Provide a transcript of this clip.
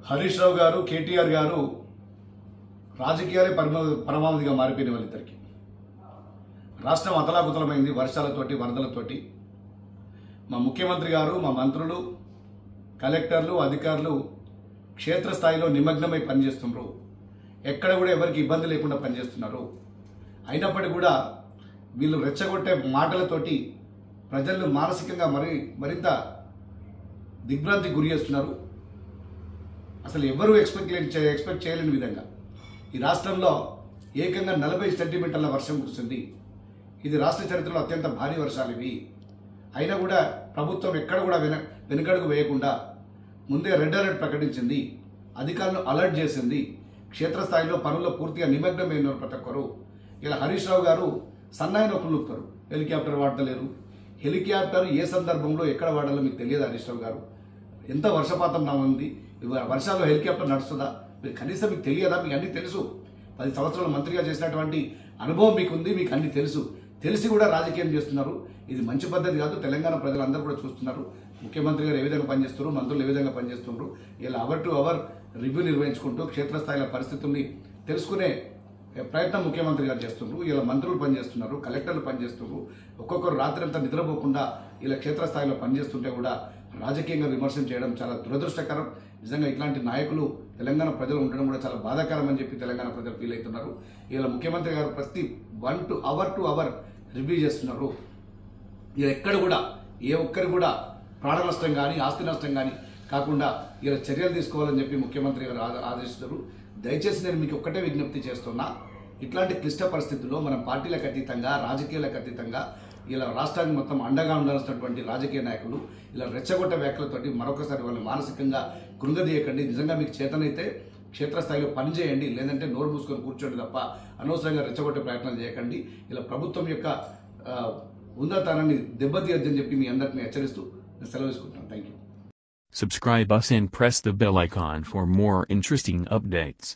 హరీష్ రావు గారు కేటీఆర్ గారు రాజకీయాలే పరమావధిగా మారిపోయిన వాళ్ళిద్దరికి. రాష్ట్రం అతలాకుతలమైంది వర్షాలతోటి వరదలతోటి. మా ముఖ్యమంత్రి గారు, మా మంత్రులు, కలెక్టర్లు, అధికారులు క్షేత్రస్థాయిలో నిమగ్నమై పనిచేస్తున్నారు. ఎక్కడ కూడా ఎవరికి ఇబ్బంది లేకుండా పనిచేస్తున్నారు. అయినప్పటికీ కూడా వీళ్ళు రెచ్చగొట్టే మాటలతోటి ప్రజలను మానసికంగా మరింత దిగ్భ్రాంతికి గురి చేస్తున్నారు. అసలు ఎవరు ఎక్స్పెక్ట్ చేయలేని విధంగా ఈ రాష్ట్రంలో ఏకంగా 40 సెంటీమీటర్ల వర్షం కురిసింది. ఇది రాష్ట్ర చరిత్రలో అత్యంత భారీ వర్షాలు ఇవి. అయినా కూడా ప్రభుత్వం ఎక్కడ కూడా వెనుకడుగు వేయకుండా ముందే రెడ్ అలర్ట్ ప్రకటించింది, అధికారులను అలర్ట్ చేసింది. క్షేత్రస్థాయిలో పనుల్లో పూర్తిగా నిమగ్నమైన ప్రతి ఒక్కరు. ఇలా హరీష్ రావు గారు సన్నాయి నొప్పులు నొప్పుతారు. హెలికాప్టర్ వాడతలేరు. హెలికాప్టర్ ఏ సందర్భంలో ఎక్కడ వాడాలో మీకు తెలియదు. హరీష్ రావు గారు ఎంత వర్షపాతం ఉంది, వర్షాల్లో హెలికాప్టర్ నడుస్తుందా? మీరు కనీసం మీకు తెలియదా? మీకు అన్ని తెలుసు. 10 సంవత్సరాలు మంత్రిగా చేసినటువంటి అనుభవం మీకుంది. మీకు అన్ని తెలుసు. తెలిసి కూడా రాజకీయం చేస్తున్నారు. ఇది మంచి పద్ధతి కాదు. తెలంగాణ ప్రజలందరూ కూడా చూస్తున్నారు ముఖ్యమంత్రి గారు ఏ విధంగా పనిచేస్తున్నారు, మంత్రులు ఏ విధంగా పనిచేస్తున్నారు. ఇలా అవర్ టు అవర్ రివ్యూ నిర్వహించుకుంటూ క్షేత్రస్థాయిలో పరిస్థితుల్ని తెలుసుకునే ప్రయత్నం ముఖ్యమంత్రి గారు చేస్తున్నారు. ఇలా మంత్రులు పనిచేస్తున్నారు, కలెక్టర్లు పనిచేస్తున్నారు. ఒక్కొక్కరు రాత్రి అంతా నిద్రపోకుండా ఇలా క్షేత్రస్థాయిలో పనిచేస్తుంటే కూడా రాజకీయంగా విమర్శనం చేయడం చాలా దురదృష్టకరం. నిజంగా ఇట్లాంటి నాయకులు తెలంగాణ ప్రజలు ఉండడం కూడా చాలా బాధాకరం అని చెప్పి తెలంగాణ ప్రజలు ఫీల్ అవుతున్నారు. ఇలా ముఖ్యమంత్రి గారు ప్రతి అవర్ టు అవర్ రివ్యూ చేస్తున్నారు. ఇలా ఎక్కడ కూడా ఏ ఒక్కరు కూడా ప్రాణ నష్టం కానీ ఆస్తి నష్టం కానీ కాకుండా ఇలా చర్యలు తీసుకోవాలని చెప్పి ముఖ్యమంత్రి గారు ఆదేశిస్తారు. దయచేసి నేను మీకు ఒక్కటే విజ్ఞప్తి చేస్తున్నా, ఇట్లాంటి క్లిష్ట పరిస్థితుల్లో మనం పార్టీలకు అతీతంగా, రాజకీయాలకు అతీతంగా ఇలా రాష్ట్రానికి మొత్తం అండగా ఉండాల్సినటువంటి రాజకీయ నాయకులు ఇలా రెచ్చగొట్టే వ్యాఖ్యలతోటి మరొకసారి వాళ్ళని మానసికంగా కృంగదీయకండి. నిజంగా మీకు చేతనైతే క్షేత్రస్థాయిలో పనిచేయండి, లేదంటే నోరు మూసుకొని కూర్చోండి తప్ప అనవసరంగా రెచ్చగొట్టే ప్రయత్నాలు చేయకండి. ఇలా ప్రభుత్వం యొక్క ఉన్నతాన్ని దెబ్బతీయొద్దని చెప్పి మీ అందరిని హెచ్చరిస్తూ నేను సెలవు తీసుకుంటాను. Thank you. Subscribe us and press the bell icon for more interesting updates.